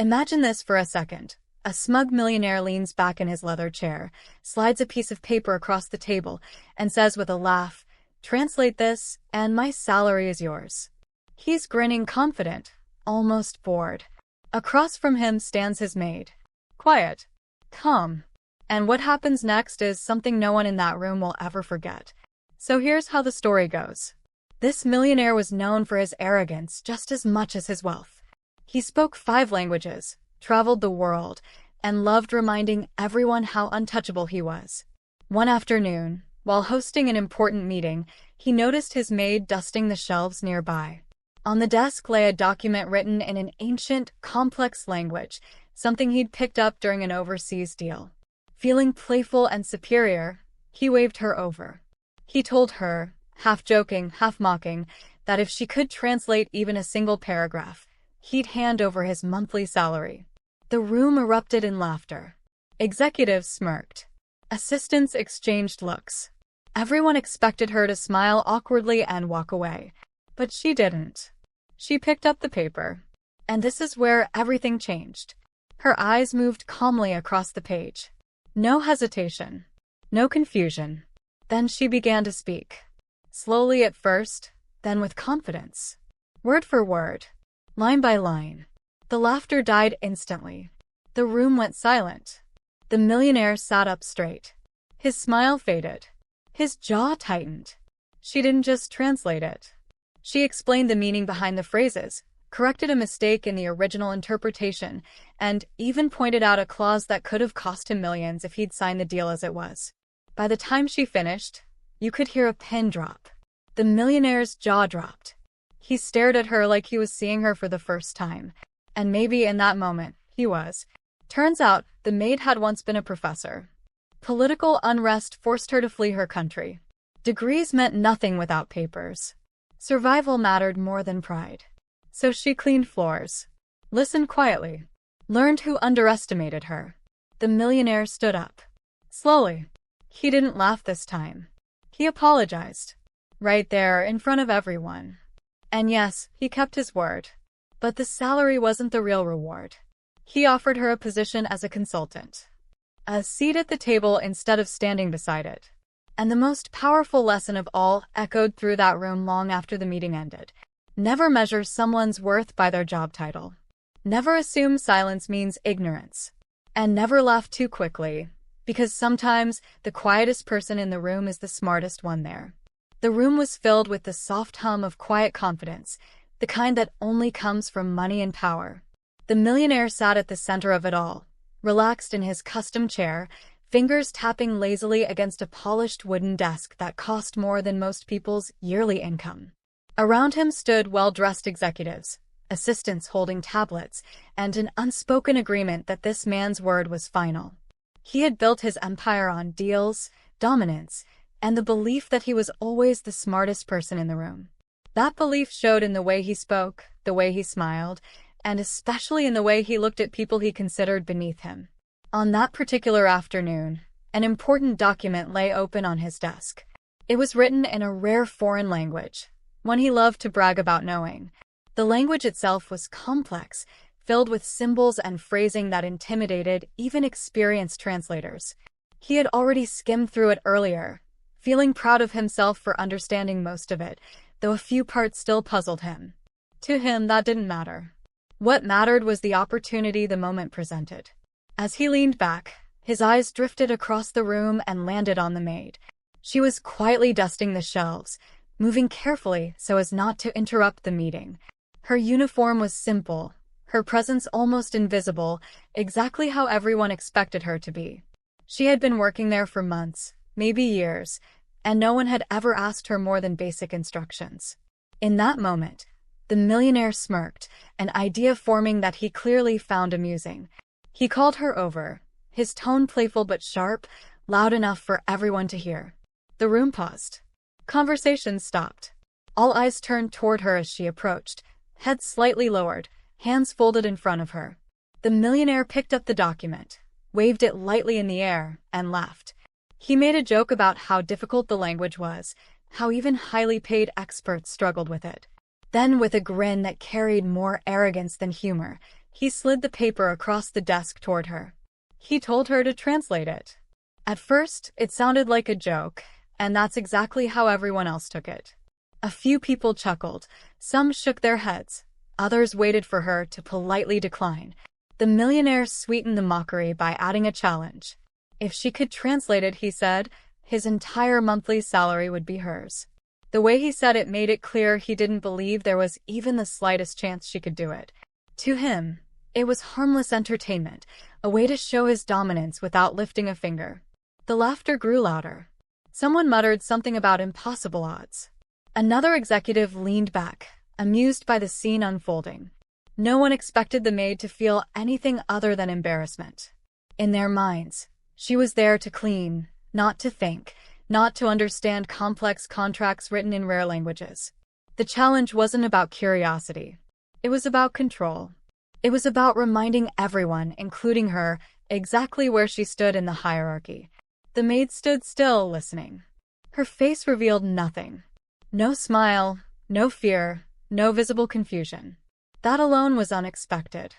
Imagine this for a second. A smug millionaire leans back in his leather chair, slides a piece of paper across the table, and says with a laugh, "Translate this, and my salary is yours." He's grinning confident, almost bored. Across from him stands his maid. Quiet. Calm. And what happens next is something no one in that room will ever forget. So here's how the story goes. This millionaire was known for his arrogance just as much as his wealth. He spoke 5 languages, traveled the world, and loved reminding everyone how untouchable he was. One afternoon, while hosting an important meeting, he noticed his maid dusting the shelves nearby. On the desk lay a document written in an ancient, complex language, something he'd picked up during an overseas deal. Feeling playful and superior, he waved her over. He told her, half joking, half mocking, that if she could translate even a single paragraph, he'd hand over his monthly salary. The room erupted in laughter. Executives smirked. Assistants exchanged looks. Everyone expected her to smile awkwardly and walk away. But she didn't. She picked up the paper. And this is where everything changed. Her eyes moved calmly across the page. No hesitation. No confusion. Then she began to speak. Slowly at first, then with confidence. Word for word. Line by line. The laughter died instantly. The room went silent. The millionaire sat up straight. His smile faded. His jaw tightened. She didn't just translate it. She explained the meaning behind the phrases, corrected a mistake in the original interpretation, and even pointed out a clause that could have cost him millions if he'd signed the deal as it was. By the time she finished, you could hear a pin drop. The millionaire's jaw dropped. He stared at her like he was seeing her for the first time. And maybe in that moment, he was. Turns out, the maid had once been a professor. Political unrest forced her to flee her country. Degrees meant nothing without papers. Survival mattered more than pride. So she cleaned floors, listened quietly, learned who underestimated her. The millionaire stood up. Slowly. He didn't laugh this time. He apologized. Right there, in front of everyone. And yes, he kept his word. But the salary wasn't the real reward. He offered her a position as a consultant. A seat at the table instead of standing beside it. And the most powerful lesson of all echoed through that room long after the meeting ended. Never measure someone's worth by their job title. Never assume silence means ignorance. And never laugh too quickly, because sometimes the quietest person in the room is the smartest one there. The room was filled with the soft hum of quiet confidence, the kind that only comes from money and power. The millionaire sat at the center of it all, relaxed in his custom chair, fingers tapping lazily against a polished wooden desk that cost more than most people's yearly income. Around him stood well-dressed executives, assistants holding tablets, and an unspoken agreement that this man's word was final. He had built his empire on deals, dominance, and the belief that he was always the smartest person in the room. That belief showed in the way he spoke, the way he smiled, and especially in the way he looked at people he considered beneath him. On that particular afternoon, an important document lay open on his desk. It was written in a rare foreign language, one he loved to brag about knowing. The language itself was complex, filled with symbols and phrasing that intimidated even experienced translators. He had already skimmed through it earlier, feeling proud of himself for understanding most of it, though a few parts still puzzled him. To him, that didn't matter. What mattered was the opportunity the moment presented. As he leaned back, his eyes drifted across the room and landed on the maid. She was quietly dusting the shelves, moving carefully so as not to interrupt the meeting. Her uniform was simple, her presence almost invisible, exactly how everyone expected her to be. She had been working there for months, maybe years, and no one had ever asked her more than basic instructions. In that moment, the millionaire smirked, an idea forming that he clearly found amusing. He called her over, his tone playful but sharp, loud enough for everyone to hear. The room paused. Conversation stopped. All eyes turned toward her as she approached, head slightly lowered, hands folded in front of her. The millionaire picked up the document, waved it lightly in the air, and laughed. He made a joke about how difficult the language was, how even highly paid experts struggled with it. Then, with a grin that carried more arrogance than humor, He slid the paper across the desk toward her. He told her to translate it. At first, it sounded like a joke, and that's exactly how everyone else took it. A few people chuckled, some shook their heads, others waited for her to politely decline. The millionaire sweetened the mockery by adding a challenge. If she could translate it, he said, his entire monthly salary would be hers. The way he said it made it clear he didn't believe there was even the slightest chance she could do it. To him, it was harmless entertainment, a way to show his dominance without lifting a finger. The laughter grew louder. Someone muttered something about impossible odds. Another executive leaned back, amused by the scene unfolding. No one expected the maid to feel anything other than embarrassment. In their minds, she was there to clean, not to think, not to understand complex contracts written in rare languages. The challenge wasn't about curiosity. It was about control. It was about reminding everyone, including her, exactly where she stood in the hierarchy. The maid stood still, listening. Her face revealed nothing. No smile, no fear, no visible confusion. That alone was unexpected.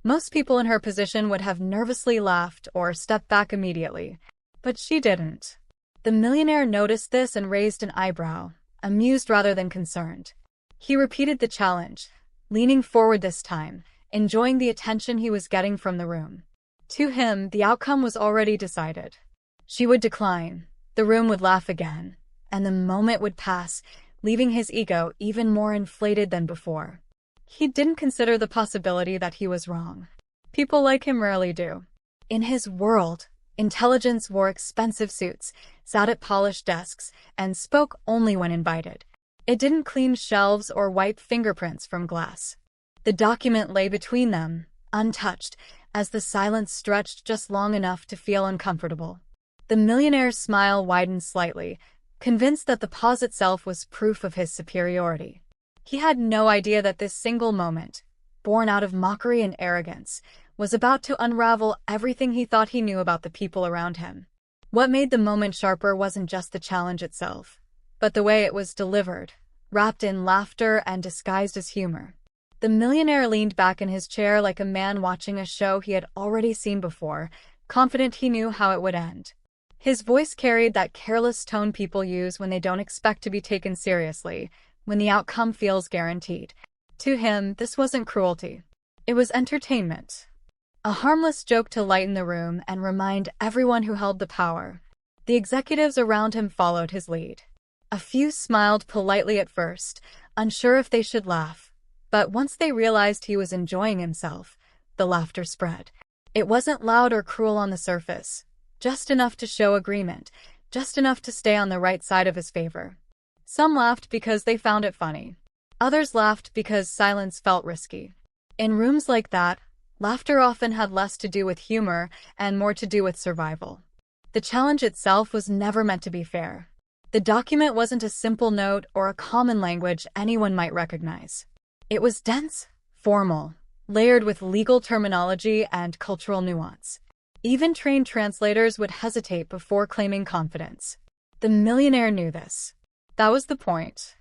Most people in her position would have nervously laughed or stepped back immediately, but she didn't. The millionaire noticed this and raised an eyebrow, amused rather than concerned. He repeated the challenge, leaning forward this time, enjoying the attention he was getting from the room. To him, the outcome was already decided. She would decline, the room would laugh again, and the moment would pass, leaving his ego even more inflated than before. He didn't consider the possibility that he was wrong. People like him rarely do. In his world, intelligence wore expensive suits, sat at polished desks, and spoke only when invited. It didn't clean shelves or wipe fingerprints from glass. The document lay between them, untouched, as the silence stretched just long enough to feel uncomfortable. The millionaire's smile widened slightly, convinced that the pause itself was proof of his superiority. He had no idea that this single moment, born out of mockery and arrogance, was about to unravel everything he thought he knew about the people around him. What made the moment sharper wasn't just the challenge itself, but the way it was delivered, wrapped in laughter and disguised as humor. The millionaire leaned back in his chair like a man watching a show he had already seen before, confident he knew how it would end. His voice carried that careless tone people use when they don't expect to be taken seriously, when the outcome feels guaranteed. To him, this wasn't cruelty. It was entertainment. A harmless joke to lighten the room and remind everyone who held the power. The executives around him followed his lead. A few smiled politely at first, unsure if they should laugh. But once they realized he was enjoying himself, the laughter spread. It wasn't loud or cruel on the surface, just enough to show agreement, just enough to stay on the right side of his favor. Some laughed because they found it funny. Others laughed because silence felt risky. In rooms like that, laughter often had less to do with humor and more to do with survival. The challenge itself was never meant to be fair. The document wasn't a simple note or a common language anyone might recognize. It was dense, formal, layered with legal terminology and cultural nuance. Even trained translators would hesitate before claiming confidence. The millionaire knew this. That was the point.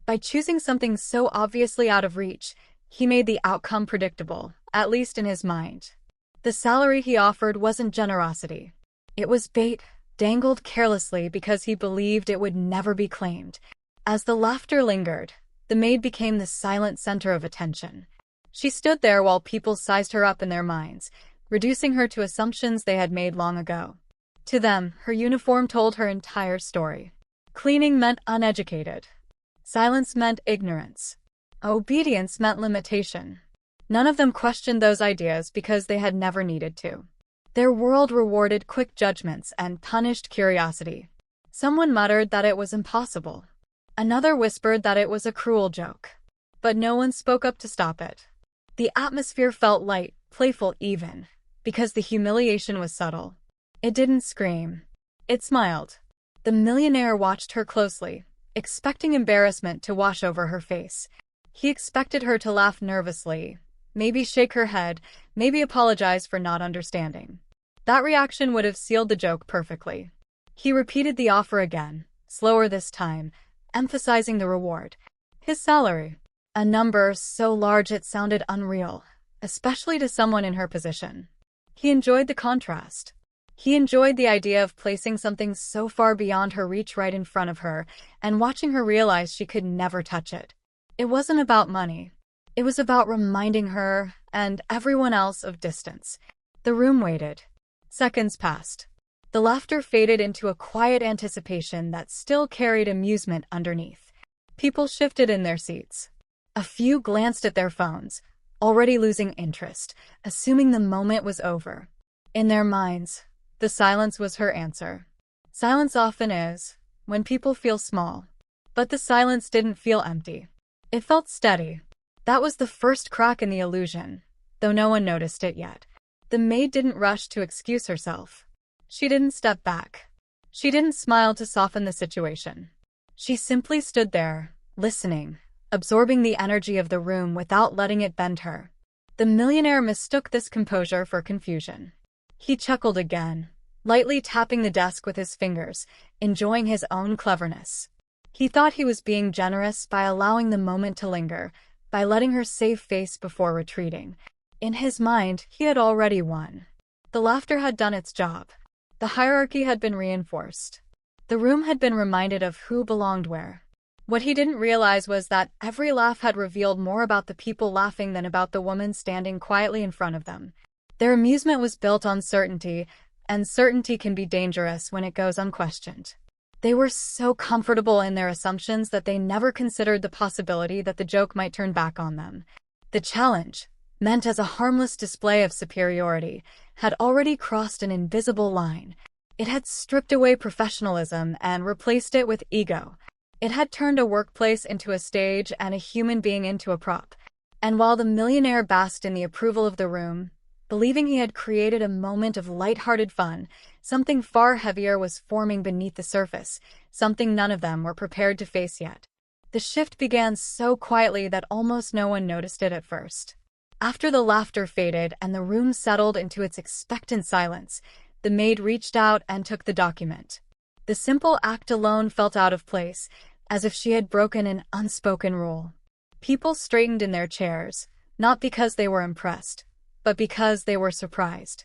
By choosing something so obviously out of reach, he made the outcome predictable, at least in his mind. The salary he offered wasn't generosity. It was bait, dangled carelessly because he believed it would never be claimed. As the laughter lingered, the maid became the silent center of attention. She stood there while people sized her up in their minds, reducing her to assumptions they had made long ago. To them, her uniform told her entire story. Cleaning meant uneducated. Silence meant ignorance. Obedience meant limitation. None of them questioned those ideas because they had never needed to. Their world rewarded quick judgments and punished curiosity. Someone muttered that it was impossible. Another whispered that it was a cruel joke. But no one spoke up to stop it. The atmosphere felt light, playful even, because the humiliation was subtle. It didn't scream. It smiled. The millionaire watched her closely, expecting embarrassment to wash over her face. He expected her to laugh nervously, maybe shake her head, maybe apologize for not understanding. That reaction would have sealed the joke perfectly. He repeated the offer again, slower this time, emphasizing the reward. His salary. A number so large it sounded unreal. especially to someone in her position. He enjoyed the contrast. He enjoyed the idea of placing something so far beyond her reach right in front of her and watching her realize she could never touch it. It wasn't about money. It was about reminding her and everyone else of distance. The room waited. Seconds passed. The laughter faded into a quiet anticipation that still carried amusement underneath. People shifted in their seats. A few glanced at their phones, already losing interest, assuming the moment was over. In their minds, the silence was her answer. Silence often is, when people feel small. But the silence didn't feel empty. It felt steady. That was the first crack in the illusion, though no one noticed it yet. The maid didn't rush to excuse herself. She didn't step back. She didn't smile to soften the situation. She simply stood there, listening, absorbing the energy of the room without letting it bend her. The millionaire mistook this composure for confusion. He chuckled again, lightly tapping the desk with his fingers, enjoying his own cleverness. He thought he was being generous by allowing the moment to linger, by letting her save face before retreating. In his mind, he had already won. The laughter had done its job. The hierarchy had been reinforced. The room had been reminded of who belonged where. What he didn't realize was that every laugh had revealed more about the people laughing than about the woman standing quietly in front of them. Their amusement was built on certainty, and certainty can be dangerous when it goes unquestioned. They were so comfortable in their assumptions that they never considered the possibility that the joke might turn back on them. The challenge, meant as a harmless display of superiority, had already crossed an invisible line. It had stripped away professionalism and replaced it with ego. It had turned a workplace into a stage and a human being into a prop. And while the millionaire basked in the approval of the room, believing he had created a moment of light-hearted fun, something far heavier was forming beneath the surface, something none of them were prepared to face yet. The shift began so quietly that almost no one noticed it at first. After the laughter faded and the room settled into its expectant silence, the maid reached out and took the document. The simple act alone felt out of place, as if she had broken an unspoken rule. People straightened in their chairs, not because they were impressed, but because they were surprised.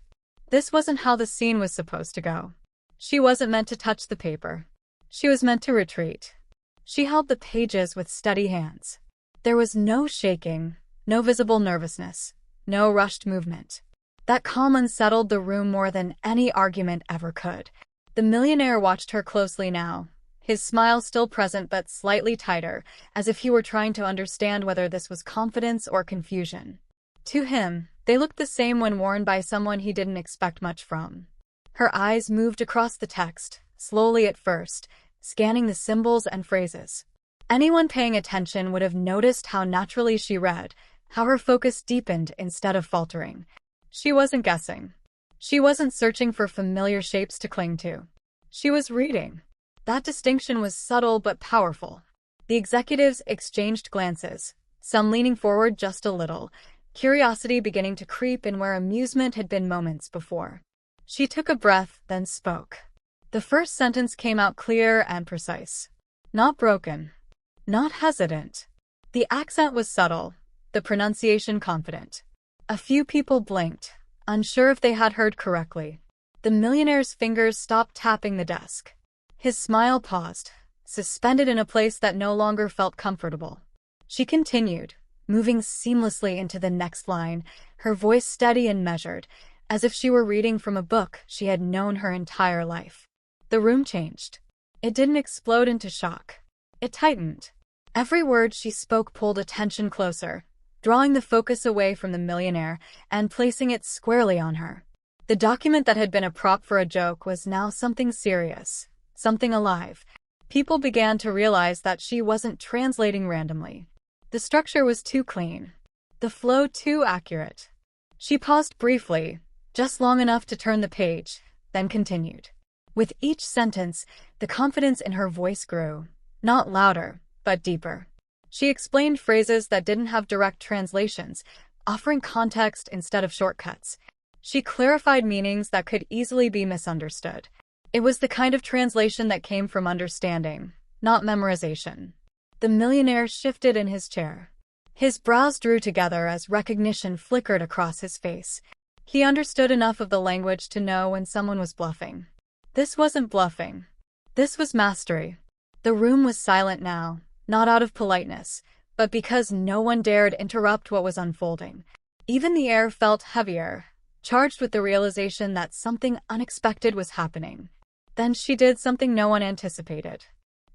This wasn't how the scene was supposed to go. She wasn't meant to touch the paper. She was meant to retreat. She held the pages with steady hands. There was no shaking, no visible nervousness, no rushed movement. That calm unsettled the room more than any argument ever could. The millionaire watched her closely now, his smile still present but slightly tighter, as if he were trying to understand whether this was confidence or confusion. To him, they looked the same when worn by someone he didn't expect much from. Her eyes moved across the text, slowly at first, scanning the symbols and phrases. Anyone paying attention would have noticed how naturally she read, how her focus deepened instead of faltering. She wasn't guessing. She wasn't searching for familiar shapes to cling to. She was reading. That distinction was subtle but powerful. The executives exchanged glances, some leaning forward just a little, curiosity beginning to creep in where amusement had been moments before. She took a breath, then spoke. The first sentence came out clear and precise. Not broken. Not hesitant. The accent was subtle, the pronunciation confident. A few people blinked, unsure if they had heard correctly. The millionaire's fingers stopped tapping the desk. His smile paused, suspended in a place that no longer felt comfortable. She continued, moving seamlessly into the next line, her voice steady and measured, as if she were reading from a book she had known her entire life. The room changed. It didn't explode into shock. It tightened. Every word she spoke pulled attention closer, drawing the focus away from the millionaire and placing it squarely on her. The document that had been a prop for a joke was now something serious, something alive. People began to realize that she wasn't translating randomly. The structure was too clean, the flow too accurate. She paused briefly, just long enough to turn the page, then continued. With each sentence, the confidence in her voice grew, not louder, but deeper. She explained phrases that didn't have direct translations, offering context instead of shortcuts. She clarified meanings that could easily be misunderstood. It was the kind of translation that came from understanding, not memorization. The millionaire shifted in his chair. His brows drew together as recognition flickered across his face. He understood enough of the language to know when someone was bluffing. This wasn't bluffing. This was mastery. The room was silent now, not out of politeness, but because no one dared interrupt what was unfolding. Even the air felt heavier, charged with the realization that something unexpected was happening. Then she did something no one anticipated.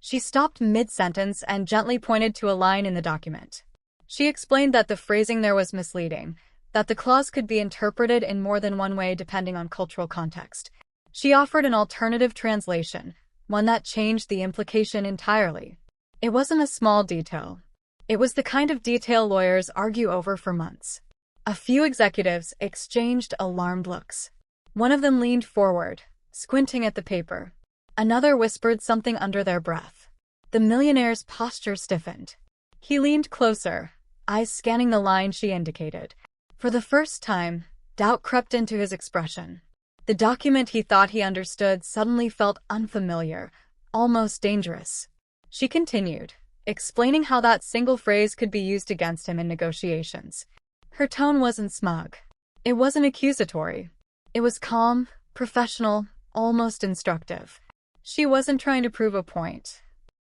She stopped mid-sentence and gently pointed to a line in the document. She explained that the phrasing there was misleading, that the clause could be interpreted in more than one way depending on cultural context. She offered an alternative translation, one that changed the implication entirely. It wasn't a small detail. It was the kind of detail lawyers argue over for months. A few executives exchanged alarmed looks. One of them leaned forward, squinting at the paper. Another whispered something under their breath. The millionaire's posture stiffened. He leaned closer, eyes scanning the line she indicated. For the first time, doubt crept into his expression. The document he thought he understood suddenly felt unfamiliar, almost dangerous. She continued, explaining how that single phrase could be used against him in negotiations. Her tone wasn't smug. It wasn't accusatory. It was calm, professional, almost instructive. She wasn't trying to prove a point.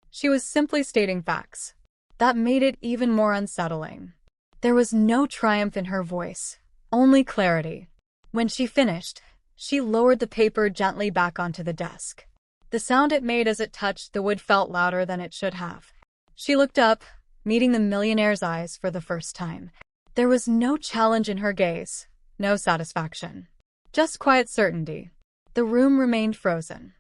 She was simply stating facts. That made it even more unsettling. There was no triumph in her voice, only clarity. When she finished, she lowered the paper gently back onto the desk. The sound it made as it touched the wood felt louder than it should have. She looked up, meeting the millionaire's eyes for the first time. There was no challenge in her gaze, no satisfaction. Just quiet certainty. The room remained frozen.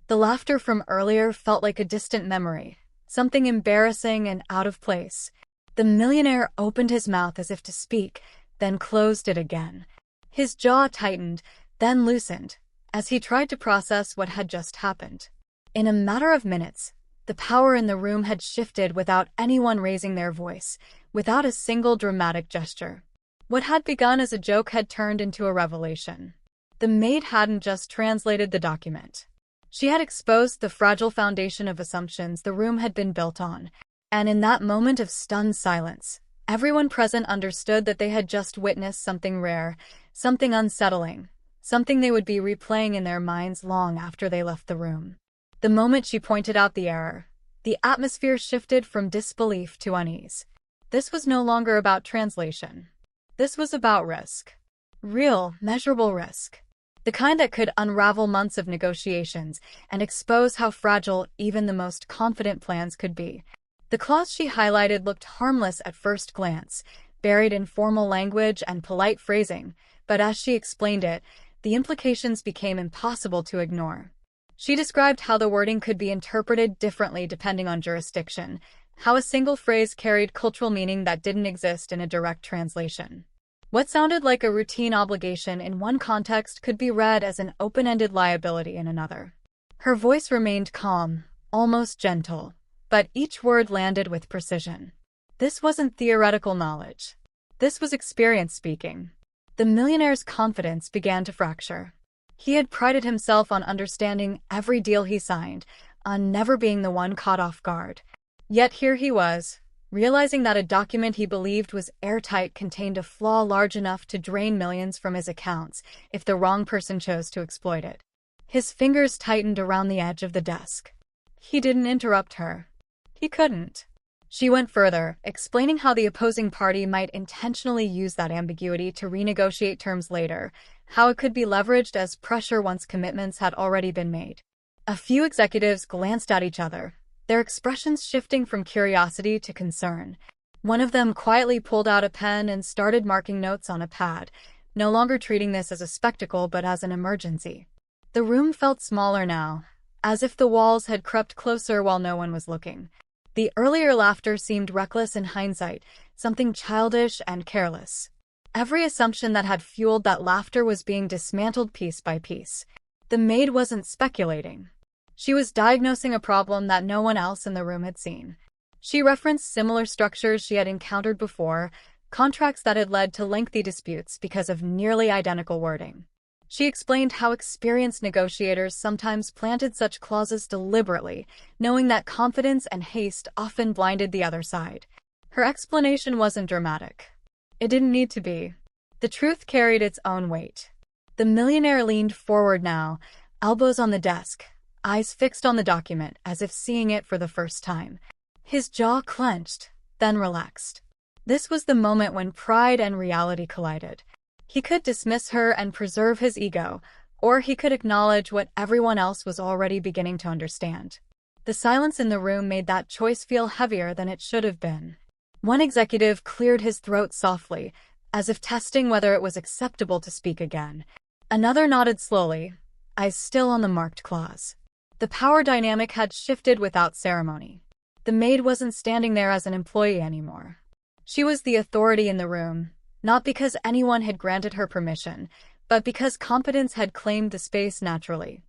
The laughter from earlier felt like a distant memory, something embarrassing and out of place. The millionaire opened his mouth as if to speak, then closed it again. His jaw tightened, then loosened, as he tried to process what had just happened. In a matter of minutes, the power in the room had shifted without anyone raising their voice, without a single dramatic gesture. What had begun as a joke had turned into a revelation. The maid hadn't just translated the document. She had exposed the fragile foundation of assumptions the room had been built on, and in that moment of stunned silence, everyone present understood that they had just witnessed something rare, something unsettling, something they would be replaying in their minds long after they left the room. The moment she pointed out the error, the atmosphere shifted from disbelief to unease. This was no longer about translation. This was about risk. Real, measurable risk. The kind that could unravel months of negotiations and expose how fragile even the most confident plans could be. The clause she highlighted looked harmless at first glance, buried in formal language and polite phrasing, but as she explained it, the implications became impossible to ignore. She described how the wording could be interpreted differently depending on jurisdiction, how a single phrase carried cultural meaning that didn't exist in a direct translation. What sounded like a routine obligation in one context could be read as an open-ended liability in another. Her voice remained calm, almost gentle, but each word landed with precision. This wasn't theoretical knowledge. This was experience speaking. The millionaire's confidence began to fracture. He had prided himself on understanding every deal he signed, on never being the one caught off guard. Yet here he was, realizing that a document he believed was airtight contained a flaw large enough to drain millions from his accounts if the wrong person chose to exploit it. His fingers tightened around the edge of the desk. He didn't interrupt her. He couldn't. She went further, explaining how the opposing party might intentionally use that ambiguity to renegotiate terms later, how it could be leveraged as pressure once commitments had already been made. A few executives glanced at each other, their expressions shifting from curiosity to concern. One of them quietly pulled out a pen and started marking notes on a pad, no longer treating this as a spectacle but as an emergency. The room felt smaller now, as if the walls had crept closer while no one was looking. The earlier laughter seemed reckless in hindsight, something childish and careless. Every assumption that had fueled that laughter was being dismantled piece by piece. The maid wasn't speculating. She was diagnosing a problem that no one else in the room had seen. She referenced similar structures she had encountered before, contracts that had led to lengthy disputes because of nearly identical wording. She explained how experienced negotiators sometimes planted such clauses deliberately, knowing that confidence and haste often blinded the other side. Her explanation wasn't dramatic. It didn't need to be. The truth carried its own weight. The millionaire leaned forward now, elbows on the desk, eyes fixed on the document as if seeing it for the first time. His jaw clenched, then relaxed. This was the moment when pride and reality collided. He could dismiss her and preserve his ego, or he could acknowledge what everyone else was already beginning to understand. The silence in the room made that choice feel heavier than it should have been. One executive cleared his throat softly, as if testing whether it was acceptable to speak again. Another nodded slowly, eyes still on the marked clause. The power dynamic had shifted without ceremony. The maid wasn't standing there as an employee anymore. She was the authority in the room, not because anyone had granted her permission, but because competence had claimed the space naturally.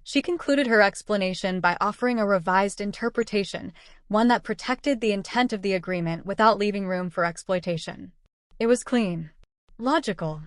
She concluded her explanation by offering a revised interpretation, one that protected the intent of the agreement without leaving room for exploitation. It was clean, logical,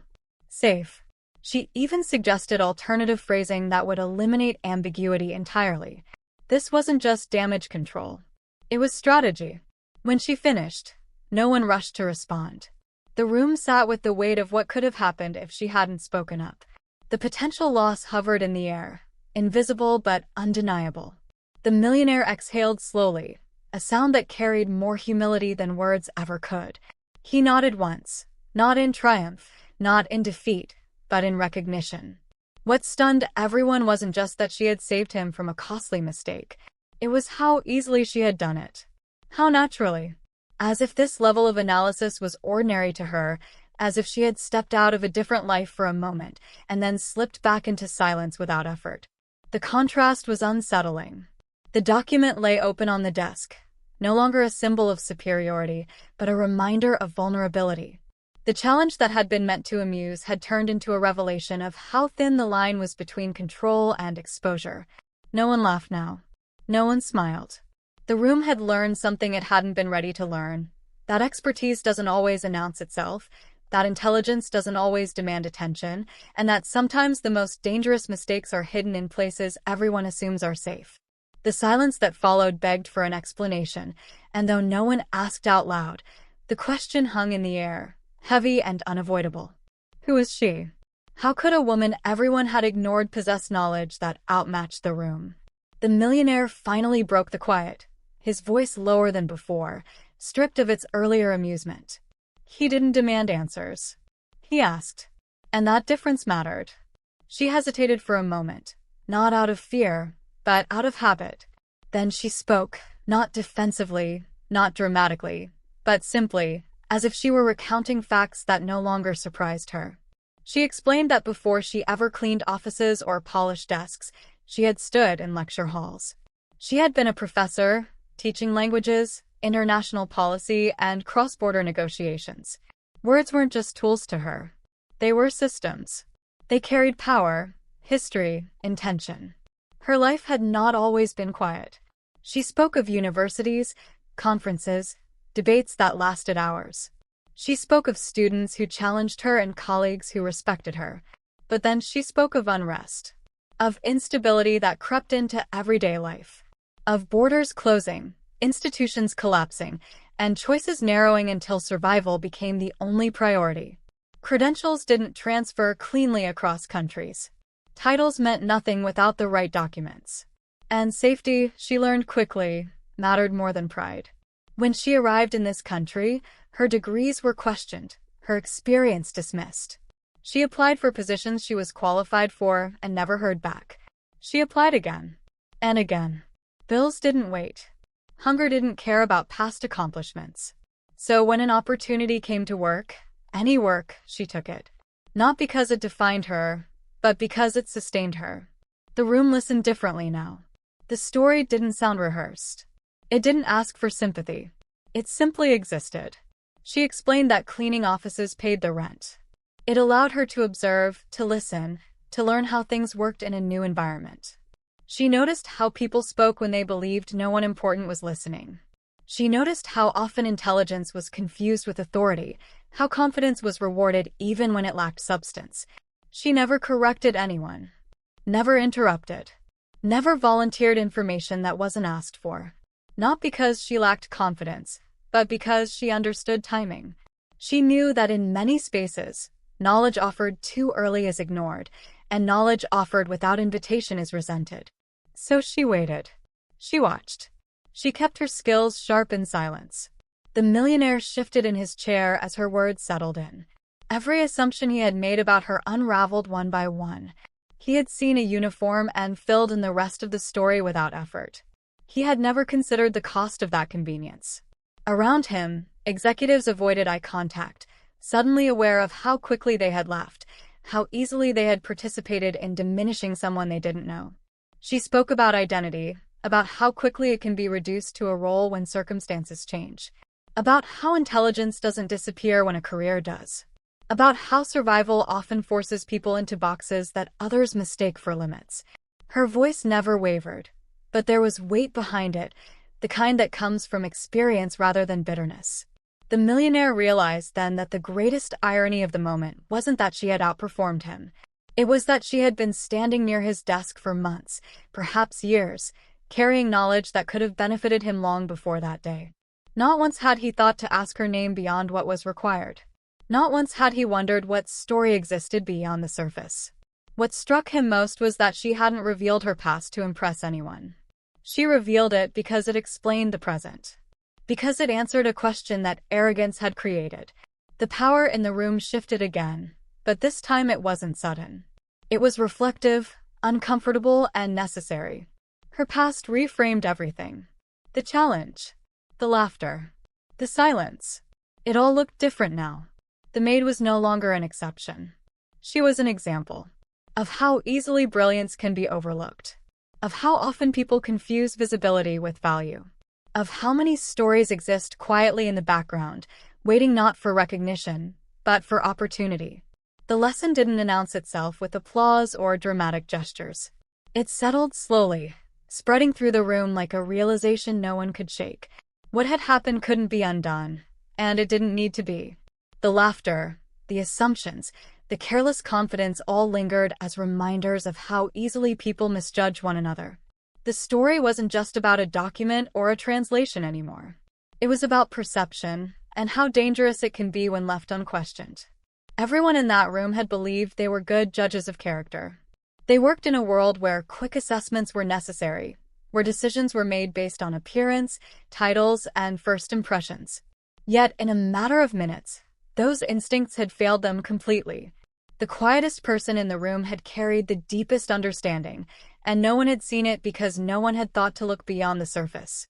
safe. She even suggested alternative phrasing that would eliminate ambiguity entirely. This wasn't just damage control. It was strategy. When she finished, no one rushed to respond. The room sat with the weight of what could have happened if she hadn't spoken up. The potential loss hovered in the air, invisible but undeniable. The millionaire exhaled slowly, a sound that carried more humility than words ever could. He nodded once, not in triumph, not in defeat, but in recognition. What stunned everyone wasn't just that she had saved him from a costly mistake. It was how easily she had done it. How naturally. As if this level of analysis was ordinary to her, as if she had stepped out of a different life for a moment and then slipped back into silence without effort. The contrast was unsettling. The document lay open on the desk, no longer a symbol of superiority, but a reminder of vulnerability. The challenge that had been meant to amuse had turned into a revelation of how thin the line was between control and exposure. No one laughed now. No one smiled. The room had learned something it hadn't been ready to learn. That expertise doesn't always announce itself, that intelligence doesn't always demand attention, and that sometimes the most dangerous mistakes are hidden in places everyone assumes are safe. The silence that followed begged for an explanation, and though no one asked out loud, the question hung in the air, heavy and unavoidable. Who is she? How could a woman everyone had ignored possess knowledge that outmatched the room? The millionaire finally broke the quiet, his voice lower than before, stripped of its earlier amusement. He didn't demand answers. He asked. And that difference mattered. She hesitated for a moment, not out of fear, but out of habit. Then she spoke, not defensively, not dramatically, but simply, as if she were recounting facts that no longer surprised her. She explained that before she ever cleaned offices or polished desks, she had stood in lecture halls. She had been a professor, teaching languages, international policy, and cross-border negotiations. Words weren't just tools to her. They were systems. They carried power, history, intention. Her life had not always been quiet. She spoke of universities, conferences, debates that lasted hours. She spoke of students who challenged her and colleagues who respected her. But then she spoke of unrest, of instability that crept into everyday life, of borders closing, institutions collapsing, and choices narrowing until survival became the only priority. Credentials didn't transfer cleanly across countries. Titles meant nothing without the right documents. And safety, she learned quickly, mattered more than pride. When she arrived in this country, her degrees were questioned, her experience dismissed. She applied for positions she was qualified for and never heard back. She applied again. And again. Bills didn't wait. Hunger didn't care about past accomplishments. So when an opportunity came to work, any work, she took it. Not because it defined her, but because it sustained her. The room listened differently now. The story didn't sound rehearsed. It didn't ask for sympathy. It simply existed. She explained that cleaning offices paid the rent. It allowed her to observe, to listen, to learn how things worked in a new environment. She noticed how people spoke when they believed no one important was listening. She noticed how often intelligence was confused with authority, how confidence was rewarded even when it lacked substance. She never corrected anyone, never interrupted, never volunteered information that wasn't asked for. Not because she lacked confidence, but because she understood timing. She knew that in many spaces, knowledge offered too early is ignored, and knowledge offered without invitation is resented. So she waited. She watched. She kept her skills sharp in silence. The millionaire shifted in his chair as her words settled in. Every assumption he had made about her unraveled one by one. He had seen a uniform and filled in the rest of the story without effort. He had never considered the cost of that convenience. Around him, executives avoided eye contact, suddenly aware of how quickly they had left, how easily they had participated in diminishing someone they didn't know. She spoke about identity, about how quickly it can be reduced to a role when circumstances change, about how intelligence doesn't disappear when a career does, about how survival often forces people into boxes that others mistake for limits. Her voice never wavered, but there was weight behind it, the kind that comes from experience rather than bitterness. The millionaire realized then that the greatest irony of the moment wasn't that she had outperformed him. It was that she had been standing near his desk for months, perhaps years, carrying knowledge that could have benefited him long before that day. Not once had he thought to ask her name beyond what was required. Not once had he wondered what story existed beyond the surface. What struck him most was that she hadn't revealed her past to impress anyone. She revealed it because it explained the present. Because it answered a question that arrogance had created. The power in the room shifted again, but this time it wasn't sudden. It was reflective, uncomfortable, and necessary. Her past reframed everything. The challenge, the laughter, the silence. It all looked different now. The maid was no longer an exception. She was an example of how easily brilliance can be overlooked, of how often people confuse visibility with value, of how many stories exist quietly in the background, waiting not for recognition, but for opportunity. The lesson didn't announce itself with applause or dramatic gestures. It settled slowly, spreading through the room like a realization no one could shake. What had happened couldn't be undone, and it didn't need to be. The laughter, the assumptions, the careless confidence all lingered as reminders of how easily people misjudge one another. The story wasn't just about a document or a translation anymore. It was about perception and how dangerous it can be when left unquestioned. Everyone in that room had believed they were good judges of character. They worked in a world where quick assessments were necessary, where decisions were made based on appearance, titles, and first impressions. Yet, in a matter of minutes, those instincts had failed them completely. The quietest person in the room had carried the deepest understanding, and no one had seen it because no one had thought to look beyond the surface.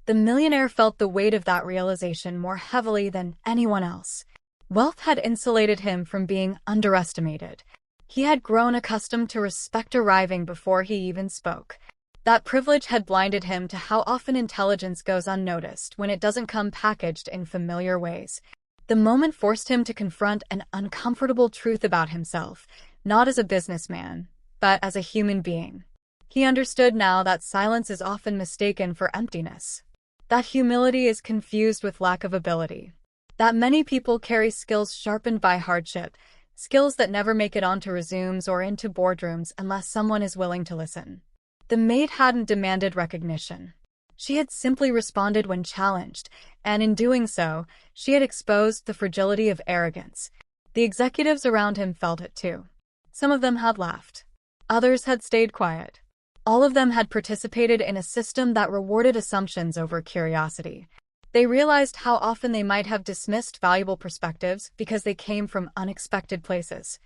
The millionaire felt the weight of that realization more heavily than anyone else. Wealth had insulated him from being underestimated. He had grown accustomed to respect arriving before he even spoke. That privilege had blinded him to how often intelligence goes unnoticed when it doesn't come packaged in familiar ways. The moment forced him to confront an uncomfortable truth about himself, not as a businessman, but as a human being. He understood now that silence is often mistaken for emptiness. That humility is confused with lack of ability. That many people carry skills sharpened by hardship, skills that never make it onto resumes or into boardrooms unless someone is willing to listen. The maid hadn't demanded recognition. She had simply responded when challenged, and in doing so, she had exposed the fragility of arrogance. The executives around him felt it too. Some of them had laughed. Others had stayed quiet. All of them had participated in a system that rewarded assumptions over curiosity. They realized how often they might have dismissed valuable perspectives because they came from unexpected places.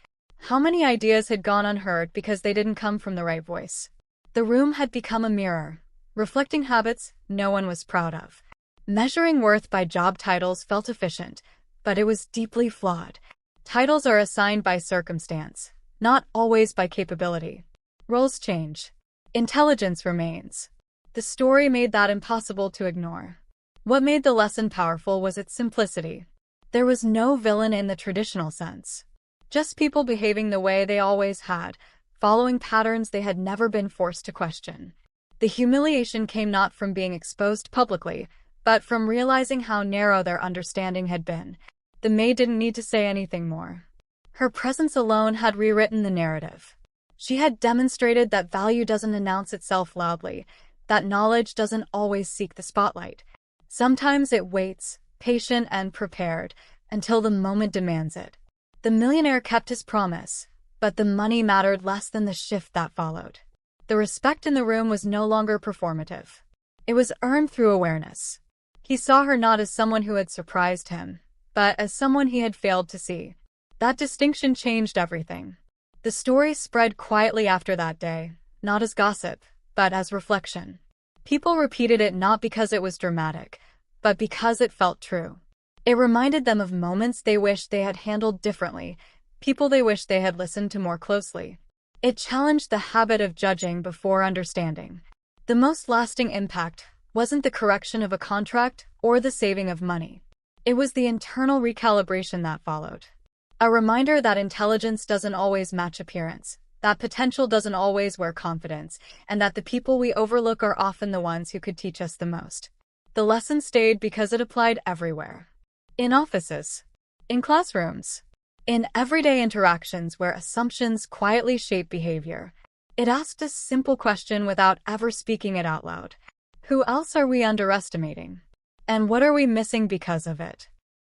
How many ideas had gone unheard because they didn't come from the right voice. The room had become a mirror, reflecting habits no one was proud of. Measuring worth by job titles felt efficient, but it was deeply flawed. Titles are assigned by circumstance, not always by capability. Roles change. Intelligence remains. The story made that impossible to ignore. What made the lesson powerful was its simplicity. There was no villain in the traditional sense. Just people behaving the way they always had, following patterns they had never been forced to question. The humiliation came not from being exposed publicly, but from realizing how narrow their understanding had been. The maid didn't need to say anything more. Her presence alone had rewritten the narrative. She had demonstrated that value doesn't announce itself loudly, that knowledge doesn't always seek the spotlight. Sometimes it waits, patient and prepared, until the moment demands it. The millionaire kept his promise, but the money mattered less than the shift that followed. The respect in the room was no longer performative. It was earned through awareness. He saw her not as someone who had surprised him, but as someone he had failed to see. That distinction changed everything. The story spread quietly after that day, not as gossip, but as reflection. People repeated it not because it was dramatic, but because it felt true. It reminded them of moments they wished they had handled differently, people they wished they had listened to more closely. It challenged the habit of judging before understanding. The most lasting impact wasn't the correction of a contract or the saving of money. It was the internal recalibration that followed. A reminder that intelligence doesn't always match appearance, that potential doesn't always wear confidence, and that the people we overlook are often the ones who could teach us the most. The lesson stayed because it applied everywhere. In offices, in classrooms, in everyday interactions where assumptions quietly shape behavior. It asked a simple question without ever speaking it out loud. Who else are we underestimating? And what are we missing because of it?